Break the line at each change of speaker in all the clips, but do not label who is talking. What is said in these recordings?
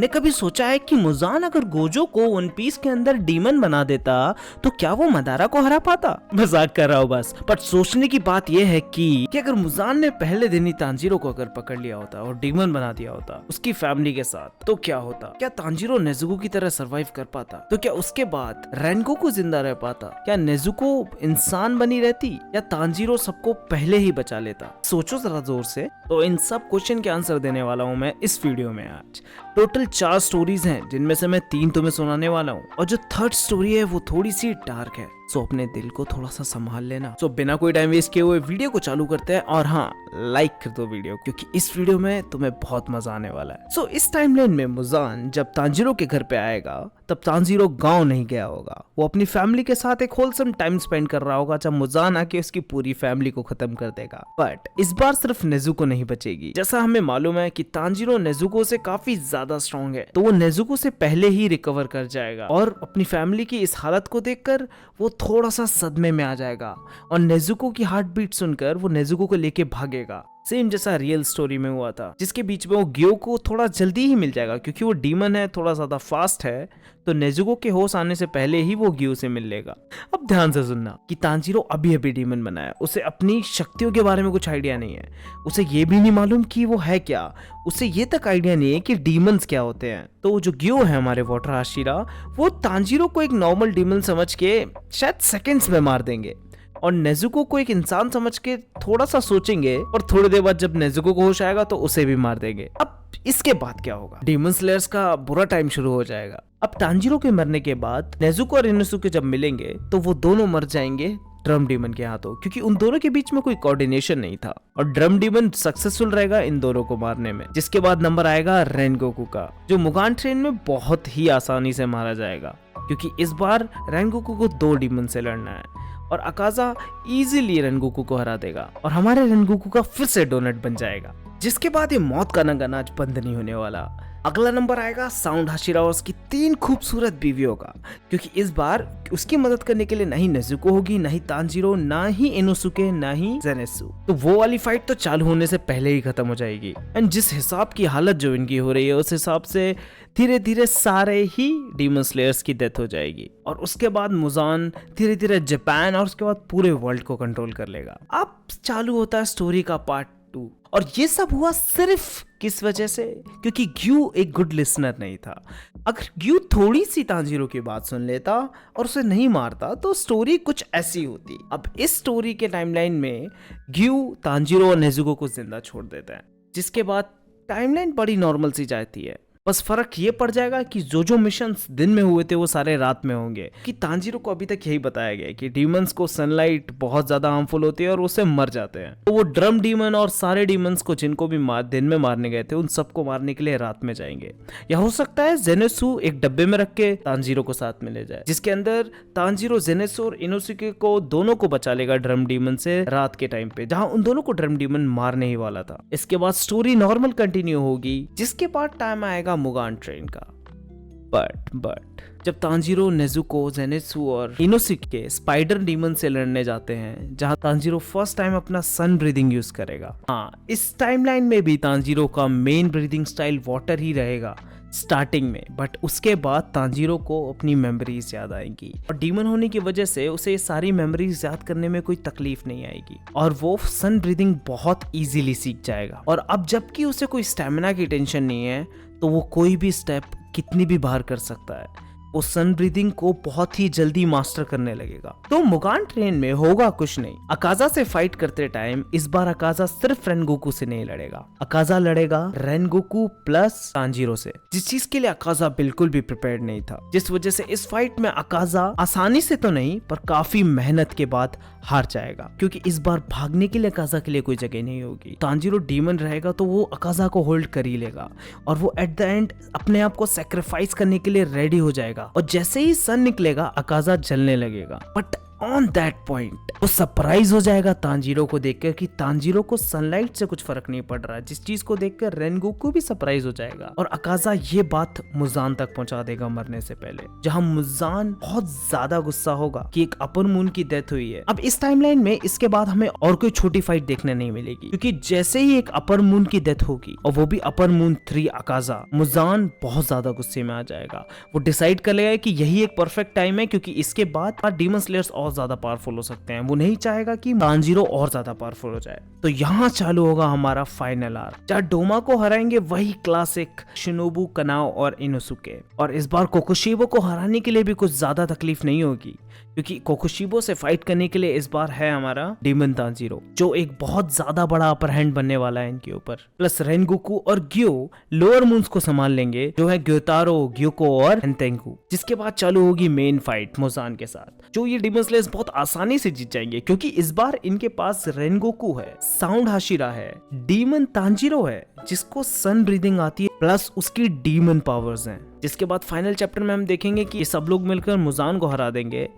तुमने कभी सोचा है कि मुजान अगर गोजो को वन पीस के अंदर डीमन बना देता तो क्या वो मदारा को हरा पाता? मजाक कर रहा हूँ बस। पर सोचने की बात यह है कि अगर मुजान ने पहले दिन ही तांजीरो को अगर पकड़ लिया होता और डीमन बना दिया होता उसकी फैमिली के साथ, तो क्या होता? क्या तांजीरो नेजुको की तरह सरवाइव कर पाता? तो क्या उसके बाद रेनगोकू जिंदा रह पाता? क्या नेजुको इंसान बनी रहती या तांजीरो सबको पहले ही बचा लेता? सोचो जरा जोर से। तो इन सब क्वेश्चन के आंसर देने वाला हूँ मैं इस वीडियो में। आज टोटल 4 स्टोरीज हैं जिनमें से मैं 3 तुम्हें सुनाने वाला हूँ और जो थर्ड स्टोरी है वो थोड़ी सी डार्क है, सो अपने दिल को थोड़ा सा संभाल लेना। सो बिना कोई टाइम वेस्ट किए हुए वीडियो को चालू करते हैं और हाँ, लाइक कर दो वीडियो, क्योंकि इस वीडियो में तुम्हें बहुत मजा आने वाला है। सो इस टाइमलाइन में मुजान जब तांजीरो के घर पे आएगा तब तांजीरो गांव नहीं गया होगा, वो अपनी फैमिली के साथ एक होलसम टाइम स्पेंड कर रहा होगा जब मुजान आके उसकी पूरी फैमिली को खत्म कर देगा। बट इस बार सिर्फ नेजुको नहीं बचेगी। जैसा हमें मालूम है कि तांजीरो नेजुको से काफी ज्यादा स्ट्रॉन्ग है, तो वो नेजुको से पहले ही रिकवर कर जाएगा और अपनी फैमिली की इस हालत को देखकर वो थोड़ा सा सदमे में आ जाएगा और नेजुको की हार्ट बीट सुनकर वो नेजुको को लेके भागेगा, सेम जैसा रियल स्टोरी में हुआ था, जिसके बीच में वो गियो को थोड़ा जल्दी ही मिल जाएगा क्योंकि वो डीमन है, थोड़ा ज्यादा फास्ट है, तो नेजुको के होश आने से पहले ही वो गियो से मिल लेगा। अब ध्यान से सुनना कि तांजीरो अभी अभी डीमन बना है, उसे अपनी शक्तियों के बारे में कुछ आइडिया नहीं है, उसे ये भी नहीं मालूम कि वो है क्या, उसे ये तक आइडिया नहीं है कि डीमंस क्या होते हैं। तो जो गियो है हमारे वाटर हाशिरा, वो तांजीरो को एक नॉर्मल डीमन समझ के शायद सेकंड्स में मार देंगे और नेजुको को एक इंसान समझ के थोड़ा सा सोचेंगे और थोड़ी देर बाद जब नेजुको को होश आएगा तो उसे भी मार देंगे। अब इसके बाद क्या होगा? डीमन स्लेयर्स का बुरा टाइम शुरू हो जाएगा। अब तांजीरो के मरने के बाद नेजुको और इनोसुके जब मिलेंगे तो वो दोनों मर जाएंगे ड्रम डीमन के हाथों, क्योंकि उन दोनों के बीच में कोई कोऑर्डिनेशन नहीं था और ड्रम डीमन सक्सेसफुल रहेगा इन दोनों को मारने में। जिसके बाद नंबर आएगा रेनगोकू का, जो मुगान ट्रेन में बहुत ही आसानी से मारा जाएगा क्योंकि इस बार रेनगोकू को 2 डीमन से लड़ना है और अकाजा इजीली रेनगोकू को हरा देगा और हमारे रेनगोकू का फिर से डोनट बन जाएगा। जिसके बाद ये मौत का नंगा नाच बंद नहीं होने वाला। अगला नंबर आएगा साउंड हाशिरा और उसकी 3 खूबसूरत बीवियों का, क्योंकि इस बार उसकी मदद करने के लिए ना ही नेजुको होगी, ना ही तांजीरो, ना ही इनोसुके, ना ही जेनेसु। तो वो वाली फाइट तो चालू होने से पहले ही खत्म हो जाएगी। एंड जिस हिसाब की हालत जो इनकी हो रही है उस हिसाब से धीरे धीरे सारे ही डीमन स्लेयर्स की डेथ हो जाएगी और उसके बाद मुजान धीरे धीरे जापान और उसके बाद पूरे वर्ल्ड को कंट्रोल कर लेगा। अब चालू होता है स्टोरी का पार्ट 2 और ये सब हुआ सिर्फ किस वजह से? क्योंकि ग्यू एक गुड लिसनर नहीं था। अगर ग्यू थोड़ी सी तांजीरो की बात सुन लेता और उसे नहीं मारता तो स्टोरी कुछ ऐसी होती। अब इस स्टोरी के टाइमलाइन में ग्यू तांजीरो और नेजुको को जिंदा छोड़ देता है, जिसके बाद टाइमलाइन बड़ी नॉर्मल सी जाती है। बस फर्क ये पड़ जाएगा कि जो मिशंस दिन में हुए थे वो सारे रात में होंगे। कि तांजीरो को अभी तक यही बताया गया है कि डीमंस को सनलाइट बहुत ज्यादा हार्मफुल होती है और उससे मर जाते हैं, तो वो ड्रम डीमन और सारे डीमंस को जिनको भी दिन में मारने गए थे उन सबको मारने के लिए रात में जाएंगे। या हो सकता है जेनेसु एक डब्बे में रख के तांजीरो को साथ में ले जाए, जिसके अंदर तांजीरो जेनेसु और इनोसुके को दोनों को बचा लेगा ड्रम डीमन से रात के टाइम पे, जहां उन दोनों को ड्रम डीमन मारने ही वाला था। इसके बाद स्टोरी नॉर्मल कंटिन्यू होगी, जिसके बाद टाइम आएगा मुगान ट्रेन का। बट जब तांजीरो, नेजुको, जेनेसु और इनोसुके स्पाइडर डीमन से लड़ने जाते हैं, जहां तांजीरो फर्स्ट टाइम अपना सन ब्रीदिंग यूज करेगा। हाँ, इस टाइमलाइन में भी तांजीरो का मेन ब्रीदिंग स्टाइल वाटर ही रहेगा स्टार्टिंग में, बट उसके बाद तांजीरो को अपनी मेमोरीज याद आएंगी और डीमन होने की वजह से उसे ये सारी मेमोरीज याद करने में कोई तकलीफ नहीं आएगी और वो सन ब्रीदिंग बहुत इजीली सीख जाएगा। और अब जबकि उसे कोई स्टेमिना की टेंशन नहीं है तो वो कोई भी स्टेप कितनी भी बाहर कर सकता है, वो सन ब्रीदिंग को बहुत ही जल्दी मास्टर करने लगेगा। तो मुगान ट्रेन में होगा कुछ नहीं। अकाजा से फाइट करते टाइम इस बार अकाजा सिर्फ रेनगोकू से नहीं लड़ेगा, अकाजा लड़ेगा रेनगोकू प्लस तांजीरो से, जिस चीज के लिए अकाजा बिल्कुल भी प्रिपेयर्ड नहीं था। जिस वजह से इस फाइट में अकाजा आसानी से तो नहीं पर काफी मेहनत के बाद हार जाएगा, क्योंकि इस बार भागने के लिए अकाजा के लिए कोई जगह नहीं होगी। तांजीरो डीमन रहेगा तो वो अकाजा को होल्ड कर ही लेगा और वो एट द एंड अपने आप को सेक्रीफाइस करने के लिए रेडी हो जाएगा और जैसे ही सन निकलेगा अकाजा जलने लगेगा। बट ऑन दैट पॉइंट वो सरप्राइज हो जाएगा तांजीरो को देखकर कि तांजीरो को सनलाइट से कुछ फर्क नहीं पड़ रहा है, जिस चीज को देखकर रेनगोकू भी सरप्राइज हो जाएगा और अकाजा ये बात मुजान तक पहुंचा देगा मरने से पहले, जहां मुजान बहुत ज्यादा गुस्सा होगा कि एक अपर मून की डेथ हुई है। अब इस टाइमलाइन में इसके बाद हमें और कोई छोटी फाइट देखने नहीं मिलेगी, क्योंकि जैसे ही एक अपर मून की डेथ होगी और वो भी अपर मून 3 अकाजा, मुजान बहुत ज्यादा गुस्से में आ जाएगा। वो डिसाइड कर लेगा कि यही एक परफेक्ट टाइम है, क्योंकि इसके बाद डीमन स्लेयर्स और ज्यादा पावरफुल हो सकते हैं। वो नहीं चाहेगा कि तांजीरो और ज्यादा पावरफुल हो जाए। तो यहाँ चालू होगा हमारा फाइनल आर्क, जहाँ डोमा को हराएंगे वही क्लासिक शिनोबु, कनाओ और इनोसुके। और इस बार कोकोशीबो को हराने के लिए भी कुछ ज्यादा तकलीफ नहीं होगी, क्योंकि कोकोशीबो से फाइट करने के लिए इस बार है हमारा डीमन तांजीरो, जो एक बहुत ज्यादा बड़ा अपर हैंड बनने वाला है इनके ऊपर। प्लस रेनगोकू और ग्यो लोअर मून्स को संभाल लेंगे, जो है ग्योतारो, ग्योको और हेंतेंकू। जिसके बाद चालू होगी मेन फाइट मुजान के साथ, जो ये डीमन स्लेयर्स बहुत आसानी से जीत जाएंगे, क्योंकि इस बार इनके पास रेनगोकू है, साउंड हाशिरा है, डीमन तांजीरो है जिसको सन ब्रीदिंग आती है, प्लस उसकी डीमन पावर्स हैं। जिसके बाद फाइनल चैप्टर में हम देखेंगे कि ये सब लोग मिलकर मुजान को हरा देंगे।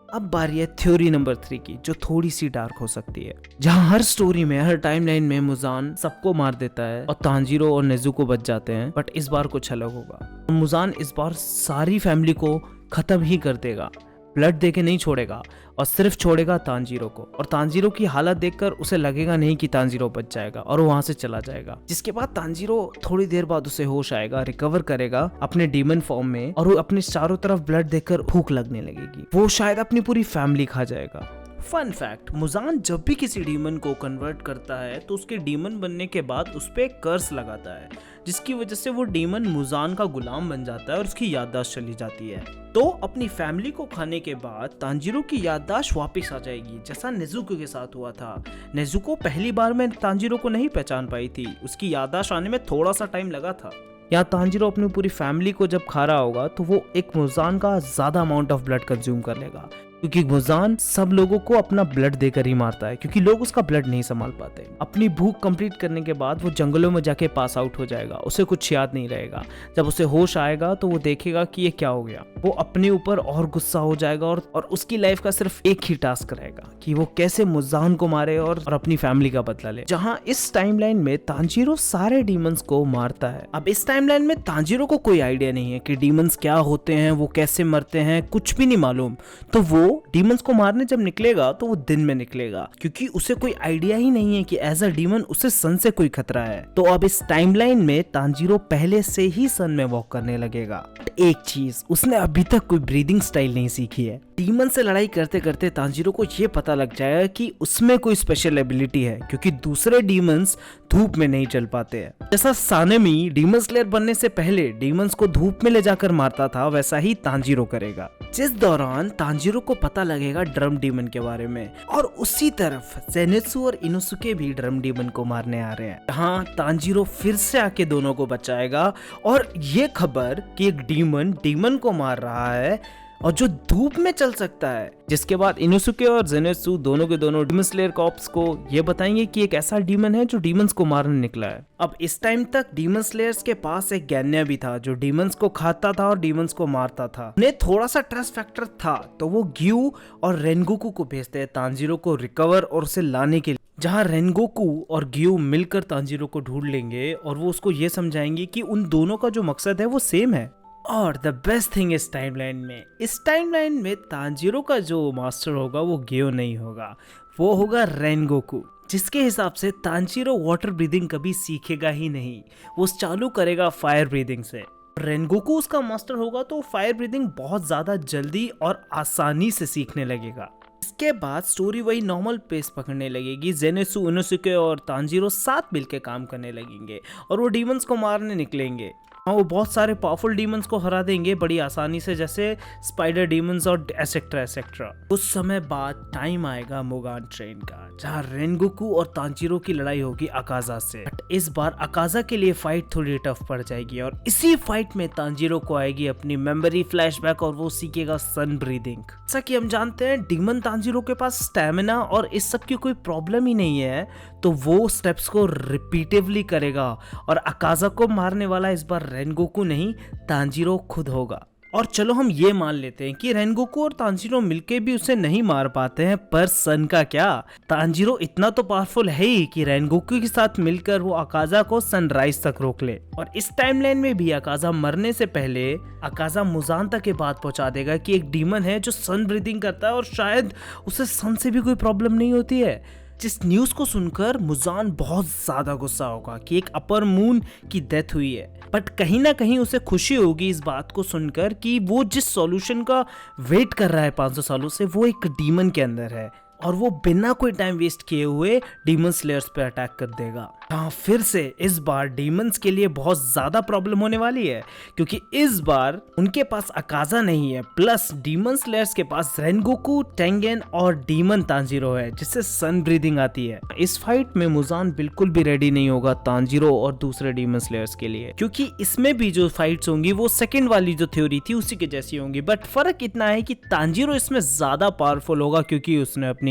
अब बारी है थ्योरी नंबर 3 की, जो थोड़ी सी डार्क हो सकती है, जहां हर स्टोरी में, हर टाइमलाइन में मुजान सबको मार देता है और तांजीरो और नेजुको बच जाते हैं। बट इस बार कुछ अलग होगा। मुजान इस बार सारी फैमिली को खत्म ही कर देगा, ब्लड देके नहीं छोड़ेगा, और सिर्फ छोड़ेगा तांजीरो को। और तांजीरो की हालत देखकर उसे लगेगा नहीं कि तांजीरो बच जाएगा और वो वहां से चला जाएगा। जिसके बाद तांजीरो थोड़ी देर बाद उसे होश आएगा, रिकवर करेगा अपने डीमन फॉर्म में, और वो अपने चारों तरफ ब्लड देखकर भूख लगने लगेगी। वो शायद अपनी पूरी फैमिली खा जाएगा। फन फैक्ट, मुजान जब भी किसी डीमन को कन्वर्ट करता है तो उसके डीमन बनने के बाद उस पे एक कर्स लगाता है, जिसकी वजह से वो डीमन मुजान का गुलाम बन जाता है और उसकी याददाश्त चली जाती है। तो अपनी फैमिली को खाने के बाद तांजीरो की याददाश्त वापस आ जाएगी, जैसा नेजुको के साथ हुआ था। नेजुको पहली बार में तांजीरो को नहीं पहचान पाई थी, उसकी याददाश्त आने में थोड़ा सा टाइम लगा था। यहाँ तांजीरो अपनी पूरी फैमिली को जब खा रहा होगा तो वो एक मुजान का ज्यादा अमाउंट ऑफ ब्लड कंज्यूम कर लेगा, क्योंकि मुजान सब लोगों को अपना ब्लड देकर ही मारता है, क्योंकि लोग उसका ब्लड नहीं संभाल पाते। अपनी भूख कंप्लीट करने के बाद वो जंगलों में जाके पास आउट हो जाएगा, उसे कुछ याद नहीं रहेगा। जब उसे होश आएगा तो वो देखेगा कि ये क्या हो गया। वो अपने ऊपर और गुस्सा हो जाएगा और उसकी लाइफ का सिर्फ एक ही टास्क रहेगा कि वो कैसे मुजान को मारे और अपनी फैमिली का बदला ले। जहाँ इस टाइमलाइन में तांजीरो सारे डीमंस को मारता है। अब इस टाइमलाइन में तांजीरो को कोई आइडिया नहीं है कि डीमंस क्या होते हैं, वो कैसे मरते हैं, कुछ भी नहीं मालूम। तो वो डीमंस को मारने जब निकलेगा तो वो दिन में निकलेगा, क्योंकि उसे कोई आइडिया ही नहीं है कि एज अ डीमन उसे सन से कोई खतरा है। तो अब इस टाइमलाइन में तांजीरो पहले से ही सन में वॉक करने लगेगा। एक चीज, उसने अभी तक कोई ब्रीदिंग स्टाइल नहीं सीखी है। डीमन से लड़ाई करते करते तांजीरो को ये पता लग जाएगा कि उसमें कोई स्पेशल एबिलिटी है, क्योंकि दूसरे डीमंस धूप में नहीं चल पाते हैं। जैसा सानेमी डीमन स्लेयर बनने से पहले डीमंस को धूप में ले जाकर मारता था, वैसा ही तांजीरो करेगा। जिस दौरान तांजीरो को पता लगेगा ड्रम डीमन के बारे में, और उसी तरफ ज़ेनित्सु और इनोसुके भी ड्रम डीमन को मारने आ रहे हैं। यहाँ तांजीरो फिर से आके दोनों को बचाएगा, और ये खबर कि एक डीमन को मार रहा है और जो धूप में चल सकता है, जिसके बाद इनोसुके और ज़ेनित्सु दोनों के दोनों डीमन स्लेयर कॉप्स को ये बताएंगे कि एक ऐसा डीमन है जो डीमंस को मारने निकला है। अब इस टाइम तक डीमन स्लेयर्स के पास एक गैन्या भी था जो डीमंस को खाता था और डीमंस को मारता था। उन्हें थोड़ा सा ट्रस्ट फैक्टर था, तो वो ग्यू और रेनगोकू को भेजते हैं तांजीरो को रिकवर और उसे लाने के लिए, जहाँ रेनगोकू और ग्यू मिलकर तांजीरो को ढूंढ लेंगे और वो उसको ये समझाएंगे कि उन दोनों का जो मकसद है वो सेम है। और द बेस्ट थिंग इस टाइमलाइन में तांजीरो का जो मास्टर होगा वो ग्यो नहीं होगा, वो होगा रेनगोकू, जिसके हिसाब से तांजीरो वाटर ब्रीदिंग कभी सीखेगा ही नहीं, वो चालू करेगा फायर ब्रीदिंग से। रेनगोकू उसका मास्टर होगा तो फायर ब्रीदिंग बहुत ज्यादा जल्दी और आसानी से सीखने लगेगा। इसके बाद स्टोरी वही नॉर्मल पेस पकड़ने लगेगी। ज़ेनित्सु, इनोसुके और तांजीरो साथ मिलकर काम करने लगेंगे और वो डीमंस को मारने निकलेंगे। वो बहुत सारे पावरफुल डीमंस को हरा देंगे बड़ी आसानी से, जैसे स्पाइडर डीमंस और एसेक्ट्रा एसेक्ट्रा। कुछ समय बाद टाइम आएगा मुगान ट्रेन का, जहाँ रेनगोकू और तांजीरो की लड़ाई होगी अकाजा से। बट इस बार अकाजा के लिए फाइट थोड़ी टफ पड़ जाएगी, और इसी फाइट में तांजीरो को आएगी अपनी मेमोरी फ्लैशबैक और वो सीखेगा सन ब्रीदिंग। जैसा कि हम जानते हैं डीमन तांजीरो के पास स्टैमिना और इस सब की कोई प्रॉब्लम ही नहीं है, तो वो स्टेप्स को रिपीटिवली करेगा और अकाजा को मारने वाला इस बार रेनगोकू नहीं तांजीरो खुद होगा। और चलो हम ये मान लेते हैं कि रेनगोकू और तांजीरो मिलके भी उसे नहीं मार पाते हैं, पर सन का क्या? तांजीरो इतना तो पावरफुल है ही कि रेनगोकू के साथ मिलकर वो अकाजा को सनराइज तक रोक ले। और इस टाइमलाइन में भी अकाजा मरने से पहले अकाजा मुजान तक ये बात पहुंचा देगा कि एक डीमन है जो सन ब्रीदिंग करता है और शायद उसे सन से भी कोई प्रॉब्लम नहीं होती है। जिस न्यूज को सुनकर मुजान बहुत ज्यादा गुस्सा होगा कि एक अपर मून की डेथ हुई है, बट कहीं ना कहीं उसे खुशी होगी इस बात को सुनकर कि वो जिस सॉल्यूशन का वेट कर रहा है 500 सालों से वो एक डीमन के अंदर है और वो बिना कोई टाइम वेस्ट किए हुए डीमन स्लेयर्स पे अटैक कर देगा। हाँ, फिर से इस बार डीमंस के लिए बहुत ज्यादा प्रॉब्लम होने वाली है क्योंकि इस बार उनके पास अकाजा नहीं है, प्लस डीमन स्लेयर्स के पास रेनगोकू, टेंगेन और डीमन तांजीरो है जिससे सन ब्रीदिंग आती है। इस फाइट में मुजान बिल्कुल भी रेडी नहीं होगा तांजीरो और दूसरे डीमन स्लेयर्स के लिए, क्योंकि इसमें भी जो फाइट्स होंगी वो सेकंड वाली जो थ्योरी थी उसी के जैसी होंगी, बट फर्क इतना है कि तांजीरो इसमें ज्यादा पावरफुल होगा क्योंकि उसने अपनी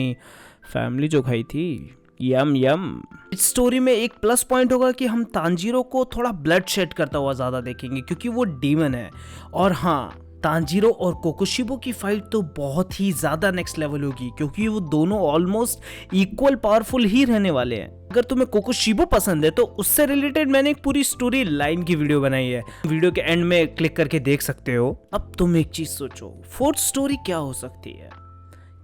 फैमिली जो खाई थी। यम यम। इस स्टोरी में एक प्लस पॉइंट होगा कि हम तांजीरो को थोड़ा ब्लड शेड करता हुआ ज्यादा देखेंगे क्योंकि वो डीमन है। और हाँ, तांजीरो और कोकोशिबो की फाइट तो बहुत ही ज्यादा नेक्स्ट लेवल होगी क्योंकि वो दोनों ऑलमोस्ट इक्वल पावरफुल ही रहने वाले हैं। अगर तुम्हें कोकोशिबो पसंद है तो उससे रिलेटेड मैंने एक पूरी स्टोरी लाइन की वीडियो बनाई है, वीडियो के एंड में क्लिक करके देख सकते हो। अब तुम एक चीज सोचो, फोर्थ स्टोरी क्या हो सकती है?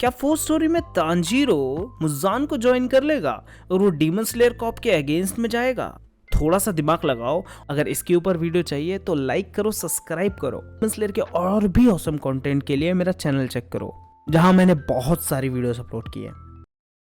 क्या फोर्थ स्टोरी में तांजीरो मुजान को ज्वाइन कर लेगा और वो डीमन स्लेयर कॉप के अगेंस्ट में जाएगा? थोड़ा सा दिमाग लगाओ। अगर इसके ऊपर वीडियो चाहिए तो लाइक करो, सब्सक्राइब करो। डीमन स्लेयर के और भी ऑसम कंटेंट के लिए मेरा चैनल चेक करो जहां मैंने बहुत सारी वीडियोस अपलोड की है।